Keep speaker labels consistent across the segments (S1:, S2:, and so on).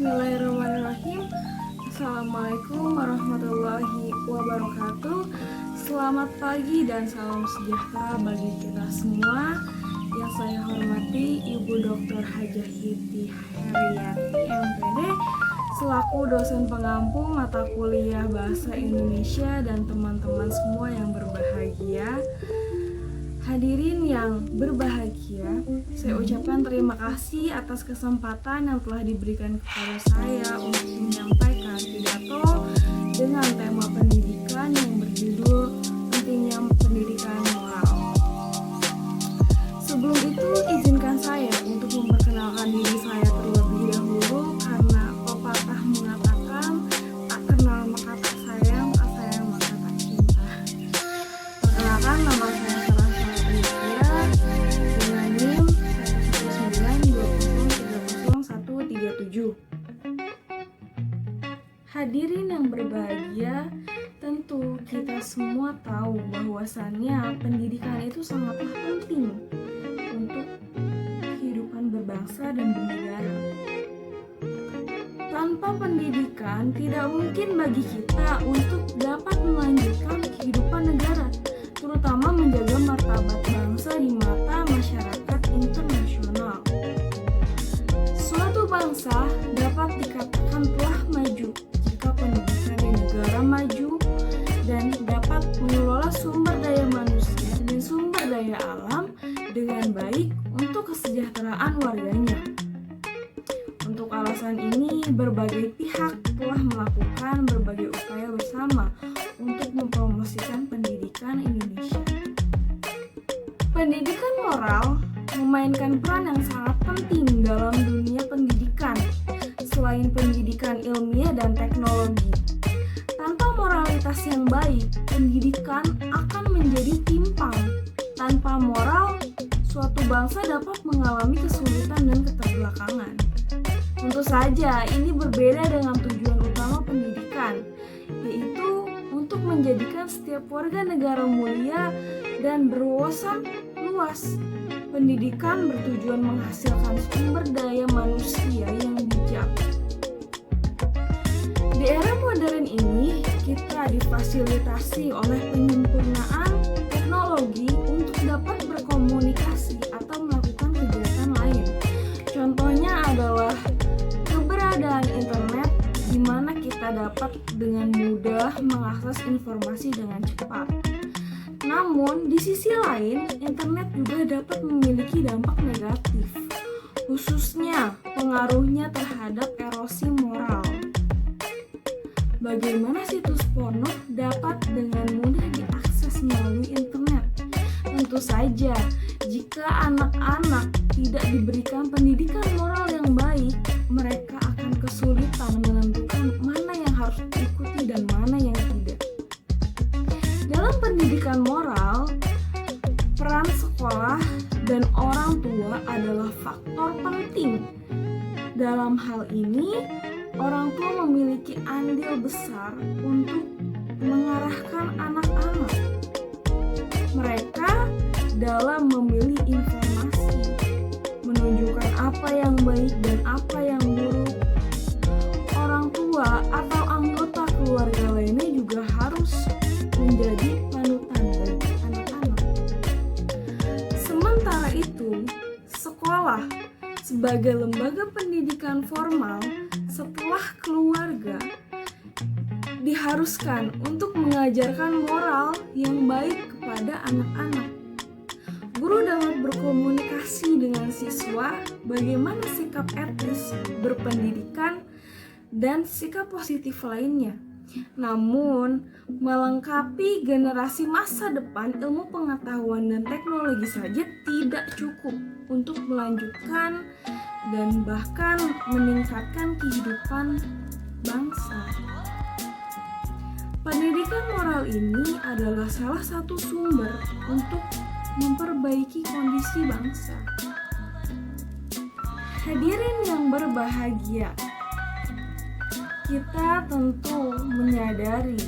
S1: Bismillahirrahmanirrahim. Assalamualaikum warahmatullahi wabarakatuh. Selamat pagi dan salam sejahtera bagi kita semua. Yang saya hormati Ibu Dr. Hajah Hiti Heriati MPD selaku dosen pengampu mata kuliah Bahasa Indonesia dan teman-teman semua yang berbahagia. Hadirin yang berbahagia, saya ucapkan terima kasih atas kesempatan yang telah diberikan kepada saya untuk menyampaikan pidato dengan tema pendidikan yang berjudul Pentingnya Pendidikan Moral. Sebelum itu, izinkan saya untuk memperkenalkan diri saya terlebih dahulu karena pepatah mengatakan tak kenal maka tak sayang, tak sayang maka tak cinta. Perkenalkan, nama saya dengan NIM 11920303137. Hadirin yang berbahagia, tentu kita semua tahu bahwasannya pendidikan itu sangatlah penting untuk kehidupan berbangsa dan bernegara. Tanpa pendidikan, tidak mungkin bagi kita untuk dapat melanjutkan kehidupan negara, terutama menjaga martabat bangsa di mata masyarakat internasional. Suatu bangsa dapat dikatakan telah maju jika pendidikan di negara maju dan dapat mengelola sumber daya manusia dan sumber daya alam dengan baik untuk kesejahteraan warganya. Untuk alasan ini, berbagai pihak telah melakukan berbagai upaya bersama untuk mempromosikan pendidikan Indonesia. Pendidikan moral memainkan peran yang sangat penting dalam dunia pendidikan, selain pendidikan ilmiah dan teknologi. Tanpa moralitas yang baik, pendidikan akan menjadi timpang. Tanpa moral, suatu bangsa dapat mengalami kesulitan dan keterbelakangan. Tentu saja, ini berbeda dengan tujuan utama pendidikan, yaitu untuk menjadikan setiap warga negara mulia dan berwawasan luas. Pendidikan bertujuan menghasilkan sumber daya manusia yang bijak. Di era modern ini, kita difasilitasi oleh penyempurnaan teknologi untuk dapat berkomunikasi atau melakukan kegiatan lain. Contohnya adalah keberadaan internet, di mana kita dapat dengan mudah mengakses informasi dengan cepat. Namun, di sisi lain, internet juga dapat memiliki dampak negatif, khususnya pengaruhnya terhadap erosi moral. Bagaimana situs porno dapat dengan mudah diakses melalui internet? Tentu saja, jika anak-anak tidak diberikan pendidikan moral yang baik, mereka akan kesulitan menentukan mana yang harus diikuti dan mana yang tidak. Dalam pendidikan moral, peran sekolah dan orang tua adalah faktor penting. Dalam hal ini, orang tua memiliki andil besar untuk mengarahkan anak-anak mereka dalam memilih informasi, menunjukkan apa yang baik dan apa yang buruk. Orang tua atau anggota keluarga lainnya juga harus menjadi panutan bagi anak-anak. Sementara itu, sekolah sebagai lembaga pendidikan formal setelah keluarga diharuskan untuk mengajarkan moral yang baik kepada anak-anak. Guru dapat berkomunikasi dengan siswa bagaimana sikap etis, berpendidikan, dan sikap positif lainnya. Namun, melengkapi generasi masa depan ilmu pengetahuan dan teknologi saja tidak cukup untuk melanjutkan dan bahkan meningkatkan kehidupan bangsa. Pendidikan moral ini adalah salah satu sumber untuk memperbaiki kondisi bangsa. Hadirin yang berbahagia, kita tentu menyadari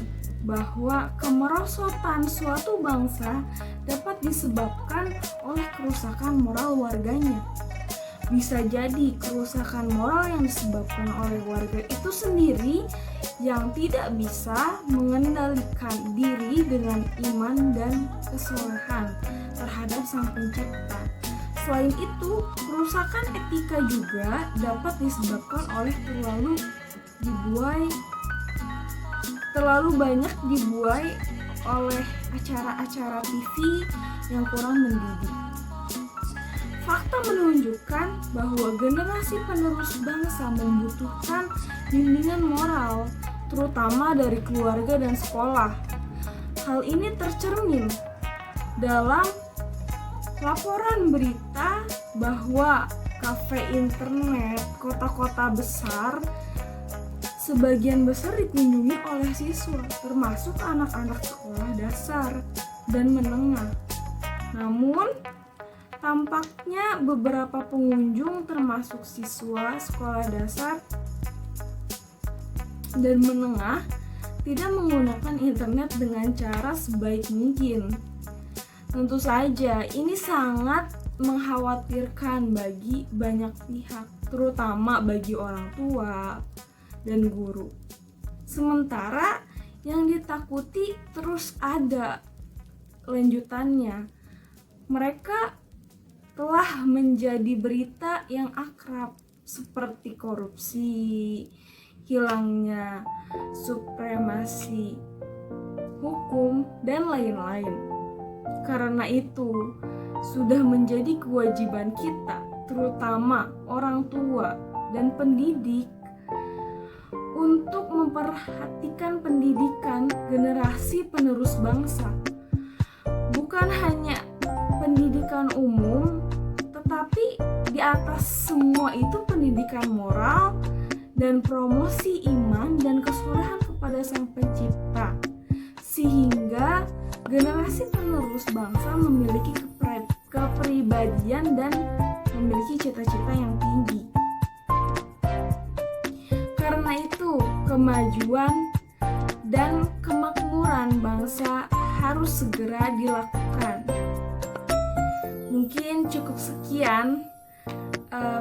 S1: bahwa kemerosotan suatu bangsa dapat disebabkan oleh kerusakan moral warganya. Bisa jadi kerusakan moral yang disebabkan oleh warga itu sendiri yang tidak bisa mengendalikan diri dengan iman dan kesolehan terhadap Sang Pencipta. Selain itu, kerusakan etika juga dapat disebabkan oleh terlalu banyak dibuai oleh acara-acara TV yang kurang mendidik. Fakta menunjukkan bahwa generasi penerus bangsa membutuhkan bimbingan moral, terutama dari keluarga dan sekolah. Hal ini tercermin dalam laporan berita bahwa kafe internet kota-kota besar sebagian besar dikunjungi oleh siswa, termasuk anak-anak sekolah dasar dan menengah. Namun, tampaknya beberapa pengunjung termasuk siswa sekolah dasar dan menengah tidak menggunakan internet dengan cara sebaik mungkin. Tentu saja ini sangat mengkhawatirkan bagi banyak pihak, terutama bagi orang tua dan guru. Sementara yang ditakuti terus ada lanjutannya. Mereka telah menjadi berita yang akrab seperti korupsi, hilangnya supremasi hukum, dan lain-lain. Karena itu, sudah menjadi kewajiban kita, terutama orang tua dan pendidik, untuk memperhatikan pendidikan generasi penerus bangsa. Bukan hanya pendidikan umum, tetapi di atas semua itu pendidikan moral dan promosi iman dan kesolehan kepada Sang Pencipta, sehingga generasi penerus bangsa memiliki kepribadian dan memiliki cita-cita yang tinggi. Karena itu, kemajuan dan kemakmuran bangsa harus segera dilakukan. Mungkin cukup sekian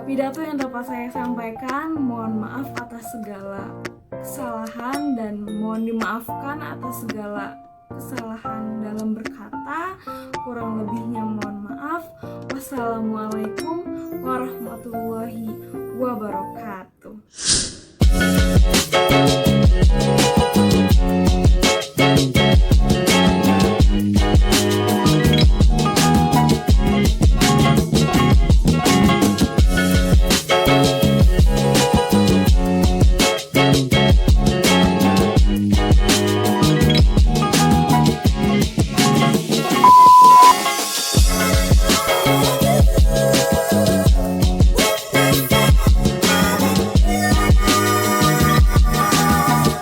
S1: pidato yang dapat saya sampaikan. Mohon maaf atas segala kesalahan dan mohon dimaafkan atas segala kesalahan dalam berkata. Kurang lebihnya mohon maaf. Wassalamualaikum warahmatullahi wabarakatuh.